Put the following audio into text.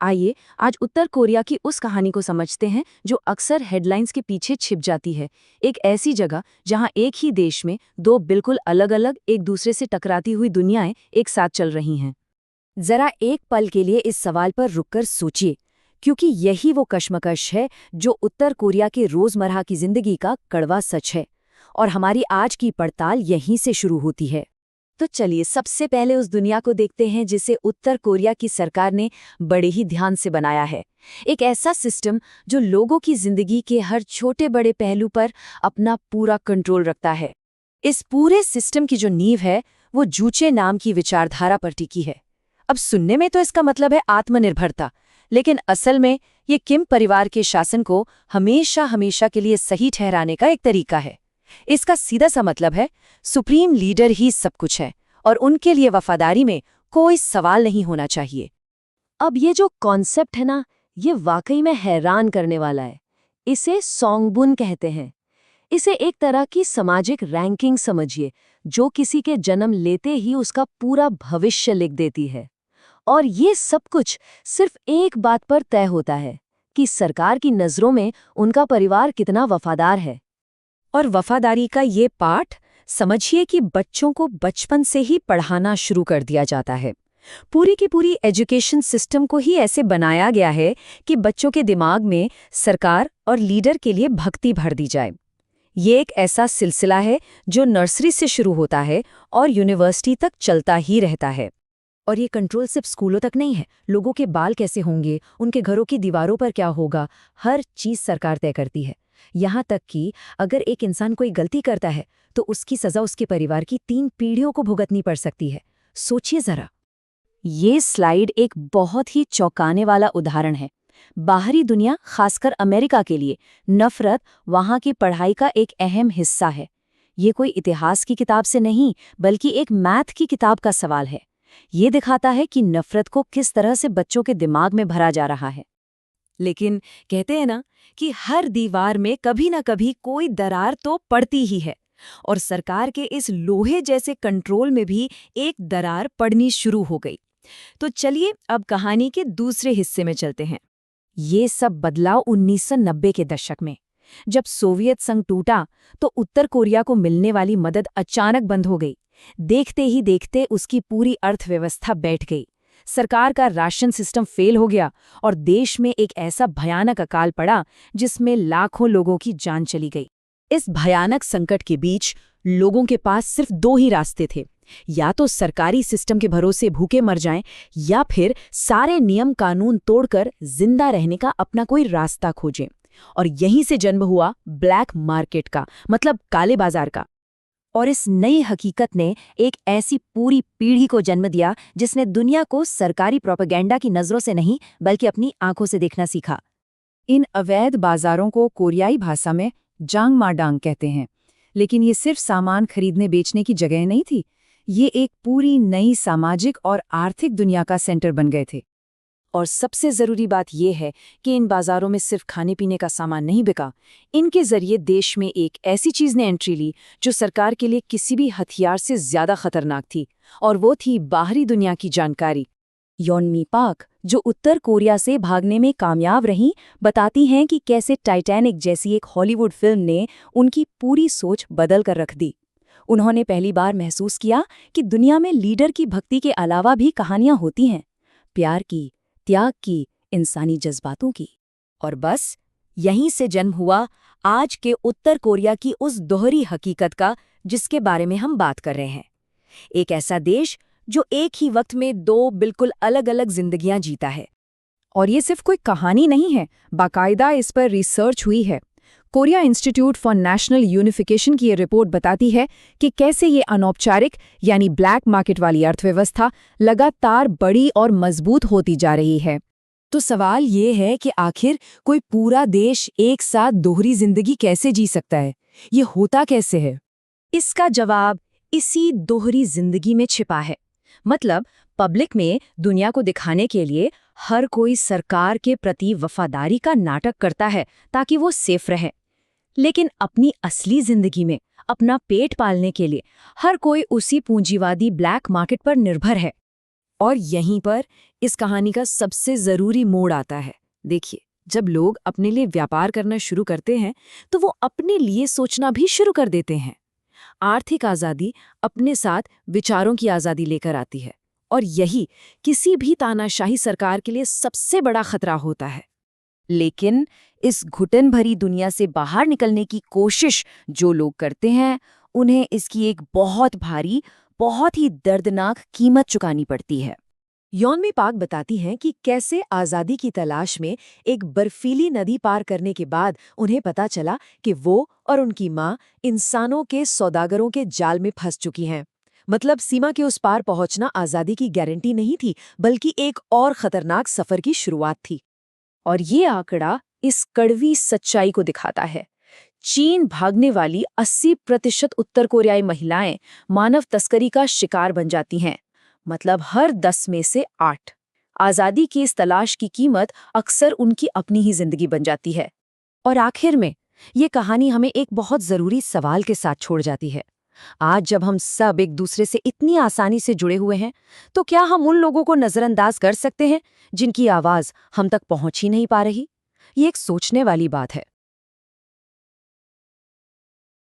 आइए आज उत्तर कोरिया की उस कहानी को समझते हैं जो अक्सर हेडलाइंस के पीछे छिप जाती है। एक ऐसी जगह जहां एक ही देश में दो बिल्कुल अलग-अलग एक दूसरे से टकराती हुई दुनियाएं एक साथ चल रही हैं। जरा एक पल के लिए इस सवाल पर रुककर सोचिए, क्योंकि यही वो कश्मकश है जो उत्तर कोरिया के रोजमर्रा की जिंदगी का कड़वा सच है। और हमारी आज की पड़ताल यहीं से शुरू होती है। तो चलिए सबसे पहले उस दुनिया को देखते हैं जिसे उत्तर कोरिया की सरकार ने बड़े ही ध्यान से बनाया है। एक ऐसा सिस्टम जो लोगों की जिंदगी के हर छोटे बड़े पहलू पर अपना पूरा कंट्रोल रखता है। इस पूरे सिस्टम की जो नींव है वो जूचे नाम की विचारधारा पर टिकी है। अब सुनने में तो इसका मतलब है आत्मनिर्भरता, लेकिन असल में ये किम परिवार के शासन को हमेशा हमेशा के लिए सही ठहराने का एक तरीका है। इसका सीधा सा मतलब है सुप्रीम लीडर ही सब कुछ है और उनके लिए वफादारी में कोई सवाल नहीं होना चाहिए। अब ये जो कॉन्सेप्ट है ना, ये वाकई में हैरान करने वाला है। इसे सोंगबुन कहते हैं। इसे एक तरह की सामाजिक रैंकिंग समझिए, जो किसी के जन्म लेते ही उसका पूरा भविष्य लिख देती है। और ये सब कुछ सिर्फ एक बात पर तय होता है कि सरकार की नज़रों में उनका परिवार कितना वफादार है। और वफादारी का ये पाठ समझिए कि बच्चों को बचपन से ही पढ़ाना शुरू कर दिया जाता है। पूरी की पूरी एजुकेशन सिस्टम को ही ऐसे बनाया गया है कि बच्चों के दिमाग में सरकार और लीडर के लिए भक्ति भर दी जाए। ये एक ऐसा सिलसिला है जो नर्सरी से शुरू होता है और यूनिवर्सिटी तक चलता ही रहता है। और ये कंट्रोल सिर्फ स्कूलों तक नहीं है। लोगों के बाल कैसे होंगे, उनके घरों की दीवारों पर क्या होगा, हर चीज़ सरकार तय करती है। यहाँ तक कि अगर एक इंसान कोई गलती करता है तो उसकी सज़ा उसके परिवार की 3 पीढ़ियों को भुगतनी पड़ सकती है। सोचिए ज़रा। ये स्लाइड एक बहुत ही चौंकाने वाला उदाहरण है। बाहरी दुनिया, खासकर अमेरिका के लिए नफरत वहाँ की पढ़ाई का एक अहम हिस्सा है। ये कोई इतिहास की किताब से नहीं, बल्कि एक मैथ की किताब का सवाल है। ये दिखाता है कि नफरत को किस तरह से बच्चों के दिमाग में भरा जा रहा है। लेकिन कहते हैं ना कि हर दीवार में कभी ना कभी कोई दरार तो पड़ती ही है, और सरकार के इस लोहे जैसे कंट्रोल में भी एक दरार पड़नी शुरू हो गई। तो चलिए अब कहानी के दूसरे हिस्से में चलते हैं। ये सब बदलाव 1990 के दशक में। जब सोवियत संघ टूटा तो उत्तर कोरिया को मिलने वाली मदद अचानक बंद हो गई। देखते ही देखते उसकी पूरी अर्थव्यवस्था बैठ गई। सरकार का राशन सिस्टम फेल हो गया और देश में एक ऐसा भयानक अकाल पड़ा जिसमें लाखों लोगों की जान चली गई। इस भयानक संकट के बीच लोगों के पास सिर्फ 2 ही रास्ते थे, या तो सरकारी सिस्टम के भरोसे भूखे मर जाएं, या फिर सारे नियम कानून तोड़कर जिंदा रहने का अपना कोई रास्ता खोजें। और यहीं से जन्म हुआ ब्लैक मार्केट का, मतलब काले बाजार का। और इस नई हकीकत ने एक ऐसी पूरी पीढ़ी को जन्म दिया जिसने दुनिया को सरकारी प्रोपेगेंडा की नज़रों से नहीं बल्कि अपनी आंखों से देखना सीखा। इन अवैध बाजारों को कोरियाई भाषा में जांगमाडांग कहते हैं, लेकिन ये सिर्फ सामान खरीदने बेचने की जगह नहीं थी। ये एक पूरी नई सामाजिक और आर्थिक दुनिया का सेंटर बन गए थे। और सबसे ज़रूरी बात यह है कि इन बाज़ारों में सिर्फ खाने पीने का सामान नहीं बिका। इनके ज़रिए देश में एक ऐसी चीज़ ने एंट्री ली जो सरकार के लिए किसी भी हथियार से ज़्यादा खतरनाक थी, और वो थी बाहरी दुनिया की जानकारी। योनमी पाक, जो उत्तर कोरिया से भागने में कामयाब रहीं, बताती हैं कि कैसे टाइटैनिक जैसी एक हॉलीवुड फिल्म ने उनकी पूरी सोच बदल कर रख दी। उन्होंने पहली बार महसूस किया कि दुनिया में लीडर की भक्ति के अलावा भी कहानियाँ होती हैं, प्यार की, त्याग की, इंसानी जज्बातों की। और बस यहीं से जन्म हुआ आज के उत्तर कोरिया की उस दोहरी हकीकत का जिसके बारे में हम बात कर रहे हैं। एक ऐसा देश जो एक ही वक्त में 2 बिल्कुल अलग अलग जिंदगियां जीता है। और ये सिर्फ कोई कहानी नहीं है, बाकायदा इस पर रिसर्च हुई है। Korea institute for national unification की ये रिपोर्ट बताती है कि कैसे ये अनौपचारिक यानी ब्लैक मार्केट वाली अर्थव्यवस्था लगातार बड़ी और मजबूत होती जा रही है। तो सवाल ये है कि आखिर कोई पूरा देश एक साथ दोहरी जिंदगी कैसे जी सकता है? ये होता कैसे है? इसका जवाब इसी दोहरी जिंदगी में छिपा है। मतलब पब्लिक में दुनिया को दिखाने के लिए हर कोई सरकार के प्रति वफादारी का नाटक करता है ताकि वो सेफ रहे, लेकिन अपनी असली जिंदगी में अपना पेट पालने के लिए हर कोई उसी पूंजीवादी ब्लैक मार्केट पर निर्भर है। और यहीं पर इस कहानी का सबसे ज़रूरी मोड़ आता है। देखिए, जब लोग अपने लिए व्यापार करना शुरू करते हैं तो वो अपने लिए सोचना भी शुरू कर देते हैं। आर्थिक आज़ादी अपने साथ विचारों की आज़ादी लेकर आती है, और यही किसी भी तानाशाही सरकार के लिए सबसे बड़ा खतरा होता है। लेकिन इस घुटन भरी दुनिया से बाहर निकलने की कोशिश जो लोग करते हैं, उन्हें इसकी एक बहुत भारी, बहुत ही दर्दनाक कीमत चुकानी पड़ती है। यौनमी पाक बताती हैं कि कैसे आज़ादी की तलाश में एक बर्फीली नदी पार करने के बाद उन्हें पता चला कि वो और उनकी माँ इंसानों के सौदागरों के जाल में फंस चुकी हैं। मतलब सीमा के उस पार पहुंचना आज़ादी की गारंटी नहीं थी, बल्कि एक और खतरनाक सफ़र की शुरुआत थी। और ये आंकड़ा इस कड़वी सच्चाई को दिखाता है। चीन भागने वाली 80% उत्तर कोरियाई महिलाएं मानव तस्करी का शिकार बन जाती हैं। मतलब हर 10 में से 8। आज़ादी की इस तलाश की कीमत अक्सर उनकी अपनी ही जिंदगी बन जाती है। और आखिर में ये कहानी हमें एक बहुत ज़रूरी सवाल के साथ छोड़ जाती है। आज जब हम सब एक दूसरे से इतनी आसानी से जुड़े हुए हैं, तो क्या हम उन लोगों को नज़रअंदाज कर सकते हैं जिनकी आवाज़ हम तक पहुंच ही नहीं पा रही? ये एक सोचने वाली बात है।